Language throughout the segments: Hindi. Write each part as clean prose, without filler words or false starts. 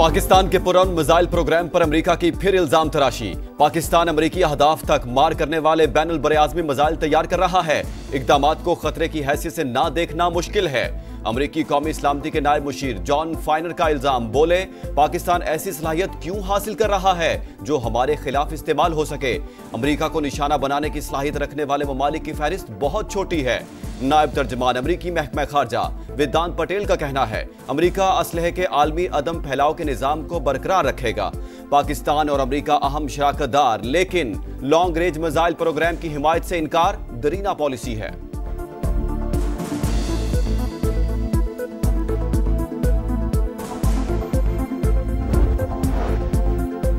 पाकिस्तान के पुरअमन मिसाइल प्रोग्राम पर अमेरिका की फिर इल्जाम तराशी। पाकिस्तान अमेरिकी अहदाफ तक मार करने वाले बैनुल बरआज़मी मिसाइल तैयार कर रहा है। इक़दामात को खतरे की हैसियत से ना देखना मुश्किल है। अमेरिकी कौमी सलामती के नायब मुशीर जॉन फाइनर का इल्जाम, बोले पाकिस्तान ऐसी सलाहियत क्यों हासिल कर रहा है जो हमारे खिलाफ इस्तेमाल हो सके। अमेरिका को निशाना बनाने की सलाहियत रखने वाले ममालिक की फहरिस्त बहुत छोटी है। नायब तर्जमान अमेरिकी महकमा खारजा वेदांत पटेल का कहना है, अमेरिका असलहे के आलमी अदम फैलाव के निजाम को बरकरार रखेगा। पाकिस्तान और अमेरिका अहम शराकतदार, लेकिन लॉन्ग रेंज मिसाइल प्रोग्राम की हिमायत से इनकार दरीना पॉलिसी है।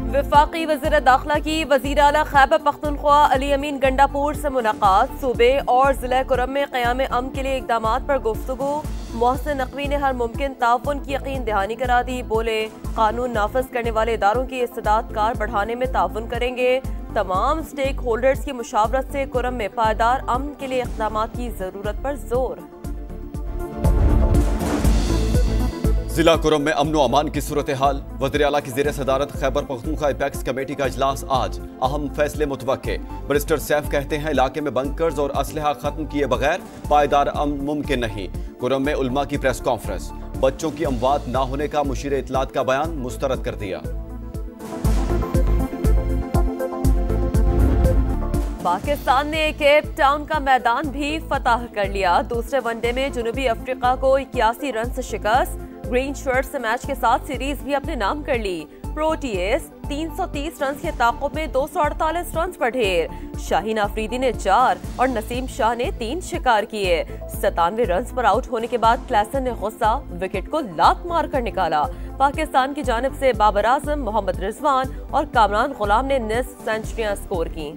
वफाकी वज़ीर दाखिला की वज़ीर आला खैबर पख्तूनख्वा अली अमीन गंडापुर से मुलाकात। सूबे और ज़िला कुरम में क़याम अमन के लिए इक़दामात पर गुफ्तगू। मोहसिन नकवी ने हर मुमकिन ताउन की यकीन दहानी करा दी। बोले कानून नाफिज करने वाले इदारों की इस्तेदाद कार बढ़ाने में ताउन करेंगे। तमाम स्टेक होल्डर्स की मुशावरत से कुरम में पायदार अमन के लिए इक़दामात की ज़रूरत पर जोर। जिला कुरम में अमन व अमान की सूरत हाल। वज़ीर आला की ज़ेर सदारत खैबर पख्तूनख्वा एपेक्स कमेटी का इजलास आज, अहम फैसले मुतवक्के। बैरिस्टर सैफ कहते हैं इलाके में बंकर्स और असलहा खत्म किए बगैर पायदार अमन मुमकिन नहीं। कुरम में उलमा की प्रेस कॉन्फ्रेंस। बच्चों की अमवात ना होने का मुशीर इत्तलात का बयान मुस्तरद कर दिया। पाकिस्तान ने केप टाउन का मैदान भी फतह कर लिया। दूसरे वनडे में जनूबी अफ्रीका को 81 रन से शिकस्त। ग्रीन शर्ट से मैच के साथ सीरीज भी अपने नाम कर ली। प्रोटीएस 330 रन के ताक़ुब में 248 रन पर ढेर। शाहीन अफरीदी ने 4 और नसीम शाह ने 3 शिकार किए। 97 रन पर आउट होने के बाद क्लैसन ने गुस्सा विकेट को लात मार कर निकाला। पाकिस्तान की जानिब से बाबर आजम, मोहम्मद रिजवान और कामरान गुलाम ने निस्फ सेंचुरियां स्कोर की।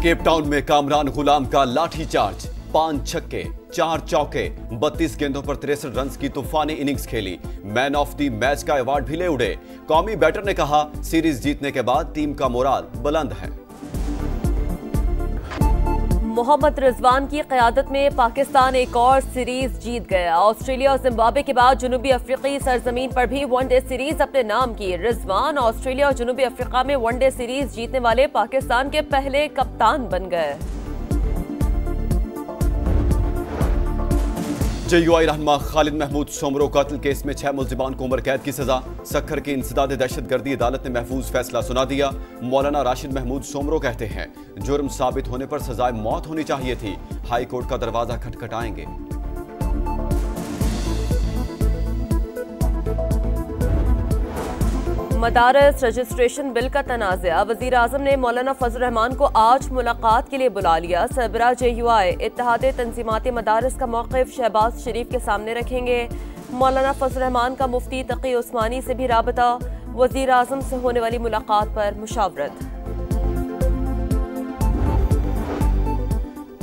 केप टाउन में कामरान गुलाम का लाठी चार्ज, 5 छक्के 4 चौके, 32 गेंदों पर 63 रन की तूफानी इनिंग्स खेली। मैन ऑफ द मैच का अवार्ड भी ले उड़े। कौमी बैटर ने कहा सीरीज जीतने के बाद टीम का मोराल बुलंद है। मोहम्मद रिजवान की क़यादत में पाकिस्तान एक और सीरीज जीत गया। ऑस्ट्रेलिया और जिम्बाब्वे के बाद जनूबी अफ्रीकी सरजमीन पर भी वनडे सीरीज अपने नाम की। रिजवान ऑस्ट्रेलिया और जनूबी अफ्रीका में वनडे सीरीज जीतने वाले पाकिस्तान के पहले कप्तान बन गए। JUI रहनुमा खालिद महमूद सोमरो कत्ल केस में 6 मुल्जिमान को उम्र कैद की सजा। सक्खर की इंसदाद दहशतगर्दी अदालत ने महफूज फैसला सुना दिया। मौलाना राशिद महमूद सोमरो कहते हैं जुर्म साबित होने पर सजाए मौत होनी चाहिए थी। हाई कोर्ट का दरवाजा खटखटाएंगे। मदारस रजिस्ट्रेशन बिल का तनाज़ा। वज़ीर आज़म ने मौलाना फजल रहमान को आज मुलाकात के लिए बुला लिया। सरबराह JUI इत्तेहाद तंजीमात मदारस का मौक़िफ़ शहबाज शरीफ के सामने रखेंगे। मौलाना फजल रहमान का मुफ्ती तकी उस्मानी से भी राबता। वज़ीर आज़म से होने वाली मुलाकात पर मुशावरत।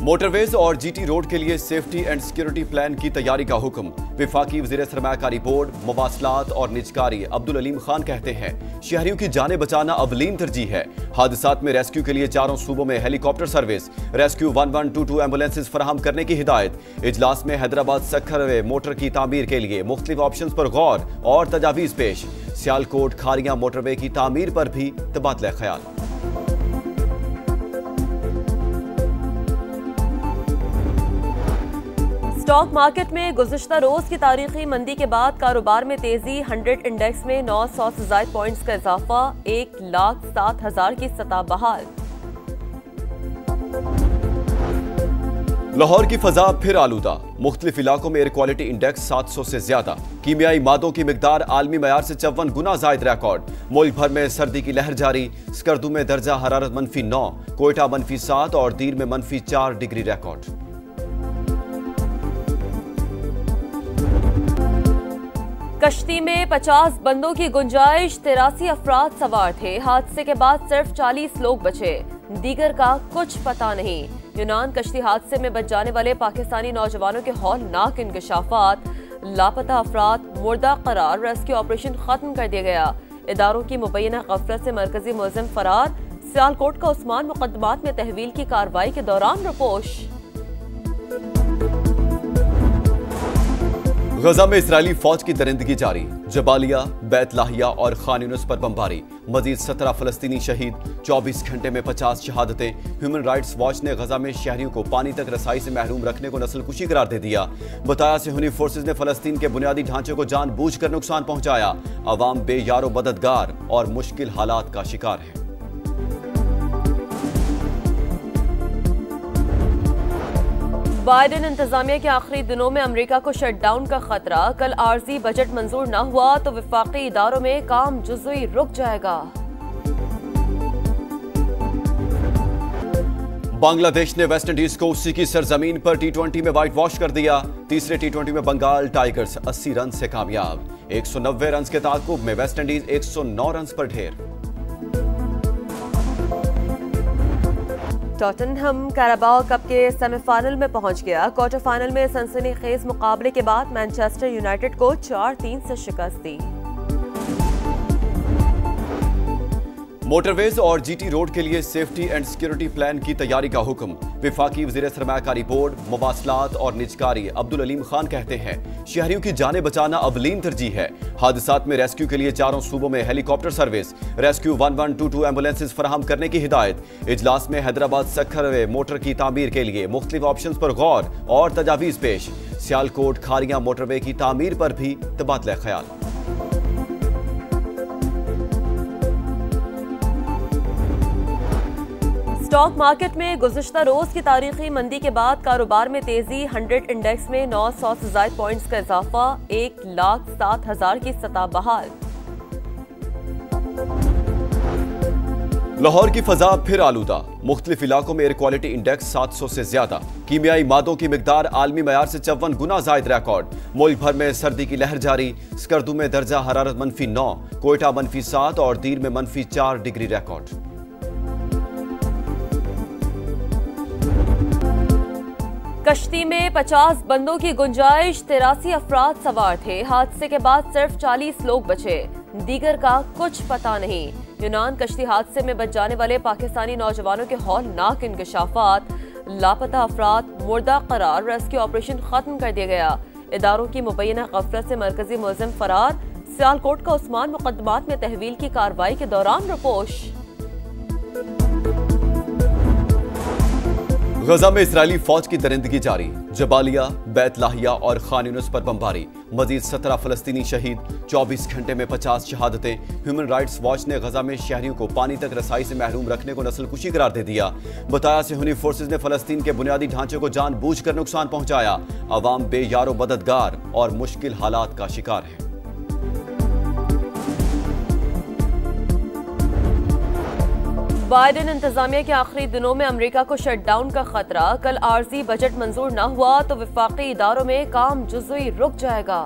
मोटरवेज और GT रोड के लिए सेफ्टी एंड सिक्योरिटी प्लान की तैयारी का हुक्म। विफाकी वज़ीर सरमायाकारी बोर्ड, मवासलात और निजकारी अब्दुल अलीम खान कहते हैं शहरियों की जानें बचाना अवलीन तरजीह है। हादसात में रेस्क्यू के लिए 4 सूबों में हेलीकॉप्टर सर्विस, रेस्क्यू 1122 एम्बुलेंसेज फराहम करने की हिदायत। इजलास में हैदराबाद सक्खर मोटर की तामीर के लिए मुख्तलिफ ऑप्शन पर गौर और तजावीज़ पेश। सियालकोट खारियां मोटरवे की तामीर पर भी तबादला ख्याल। स्टॉक मार्केट में गुज़िश्ता रोज की तारीखी मंदी के बाद कारोबार में तेजी। 100 इंडेक्स में 900 से ज़ायद पॉइंट्स का इजाफा। 1,07,000 की सतह बहाल। लाहौर की फजा फिर आलूदा। मुख्तलिफ इलाकों में एयर क्वालिटी इंडेक्स 700 से ज्यादा। कीमियाई मादों की मिकदार आलमी मयार से 54 गुना जायद रिकॉर्ड। मुल्क भर में सर्दी की लहर जारी। स्कर्दू में दर्जा हरारत -9, कोयटा -7 और दीर में -4 डिग्री रिकॉर्ड। कश्ती में 50 बंदों की गुंजाइश, 83 अफराद सवार थे। हादसे के बाद सिर्फ 40 लोग बचे, दीगर का कुछ पता नहीं। यूनान कश्ती हादसे में बच जाने वाले पाकिस्तानी नौजवानों के हौलनाक इंकशाफात। लापता अफराद मुर्दा करार। रेस्क्यू ऑपरेशन खत्म कर दिया गया। इदारों की मुबैना गफलत से मरकजी मुलजिम फरार। सियालकोट का उस्मान मुकदमात में तहवील की कार्रवाई के दौरान रुपोश। गजा में इजरायली फौज की दरिंदगी जारी। जबालिया, बैत लाहिया और खान यूनिस पर बमबारी। मजीद 17 फलस्तीनी शहीद। 24 घंटे में 50 शहादतें। ह्यूमन राइट्स वॉच ने गजा में शहरियों को पानी तक रसाई से महरूम रखने को नस्लकुशी करार दे दिया। बताया सेहूनी फोर्सेज ने फलस्तीन के बुनियादी ढांचे को जानबूझकर नुकसान पहुंचाया। अवाम बेयारो मददगार और मुश्किल हालात का शिकार है। बाइडेन इंतजामिया के आखिरी दिनों में अमेरिका को शटडाउन का खतरा। कल आर्जी बजट मंजूर न हुआ तो विफाकी इदारों में काम जुज़वी रुक जाएगा। बांग्लादेश ने वेस्ट इंडीज को उसी की सरजमीन पर T20 में व्हाइट वॉश कर दिया। तीसरे T20 में बंगाल टाइगर्स 80 रन से कामयाब। 190 रन के ताकुब में वेस्ट इंडीज 109 रन पर ढेर। टॉटनहम कैराबाओ कप के सेमीफाइनल में पहुंच गया। क्वार्टर फाइनल में सनसनीखेज मुकाबले के बाद मैनचेस्टर यूनाइटेड को 4-3 से शिकस्त दी। मोटरवेज और GT रोड के लिए सेफ्टी एंड सिक्योरिटी प्लान की तैयारी का हुक्म। विफाकी वज़ीर सरमायाकारी बोर्ड, मवासलात और निजकारी अब्दुल अलीम खान कहते हैं शहरियों की जानें बचाना अवलीन तरजीह है। हादसात में रेस्क्यू के लिए चारों सूबों में हेलीकॉप्टर सर्विस, रेस्क्यू 1122 एम्बुलेंसेज फराहम करने की हिदायत। इजलास में हैदराबाद सखर मोटर की तामीर के लिए मुख्तलिफ ऑप्शन पर गौर और तजावीज़ पेश। सियालकोट खारियां मोटरवे की तामीर पर भी तबादला ख्याल। स्टॉक मार्केट में गुज़िश्ता रोज की तारीखी मंदी के बाद कारोबार में तेजी। 100 इंडेक्स में 900 से ज़ायद पॉइंट्स का इजाफा। 1,07,000 की सतह बहाल। लाहौर की फजा फिर आलूदा। मुख्तलिफ इलाकों में एयर क्वालिटी इंडेक्स 700 से ज्यादा। कीमियाई मादों की मिकदार आलमी मयार से 54 गुना जायद रिकॉर्ड। मुल्क भर में सर्दी की लहर जारी। स्कर्दू में दर्जा हरारत -9, कोयटा -7 और दीर में -4 डिग्री रिकॉर्ड। कश्ती में 50 बंदों की गुंजाइश। 83 अफराद सवार थे। हादसे के बाद सिर्फ 40 लोग बचे, दीगर का कुछ पता नहीं। यूनान कश्ती हादसे में बच जाने वाले पाकिस्तानी नौजवानों के हौलनाक इंकशाफात। लापता अफराद मुर्दा करार। रेस्क्यू ऑपरेशन खत्म कर दिया गया। इदारों की मुबैना गफलत से मरकजी मुलजिम फरार। सियालकोट का उस्मान मुकदमात में तहवील की कार्रवाई के दौरान रुपोश। गजा में इजरायली फौज की दरिंदगी जारी। जबालिया, बैत लाहिया और खान यूनिस पर बमबारी। मजीद 17 फलस्तीनी शहीद। 24 घंटे में 50 शहादतें। ह्यूमन राइट्स वॉच ने गजा में शहरियों को पानी तक रसाई से महरूम रखने को नस्लकुशी करार दे दिया। बताया सेहूनी फोर्सेज ने फलस्तीन के बुनियादी ढांचे को जानबूझकर नुकसान पहुंचाया। अवाम बेयारो मददगार और मुश्किल हालात का शिकार है। बाइडेन इंतजामिया के आखिरी दिनों में अमेरिका को शटडाउन का खतरा। कल आर्जी बजट मंजूर न हुआ तो विफाकी इदारों में काम जुज़वी रुक जाएगा।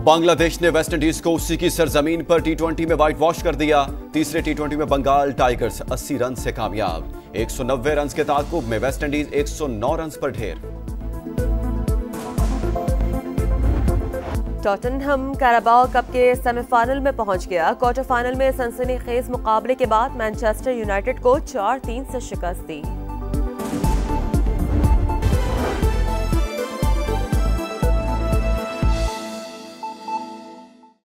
बांग्लादेश ने वेस्ट इंडीज को उसी की सरजमीन पर T20 में व्हाइट वॉश कर दिया। तीसरे T20 में बंगाल टाइगर्स 80 रन से कामयाब। 190 रन के ताकुब में वेस्ट इंडीज 109 रन पर ढेर। टॉटनहम कैराबाओ कप के सेमीफाइनल में पहुंच गया। क्वार्टर फाइनल में सनसनीखेज मुकाबले के बाद मैनचेस्टर यूनाइटेड को 4-3 से शिकस्त दी।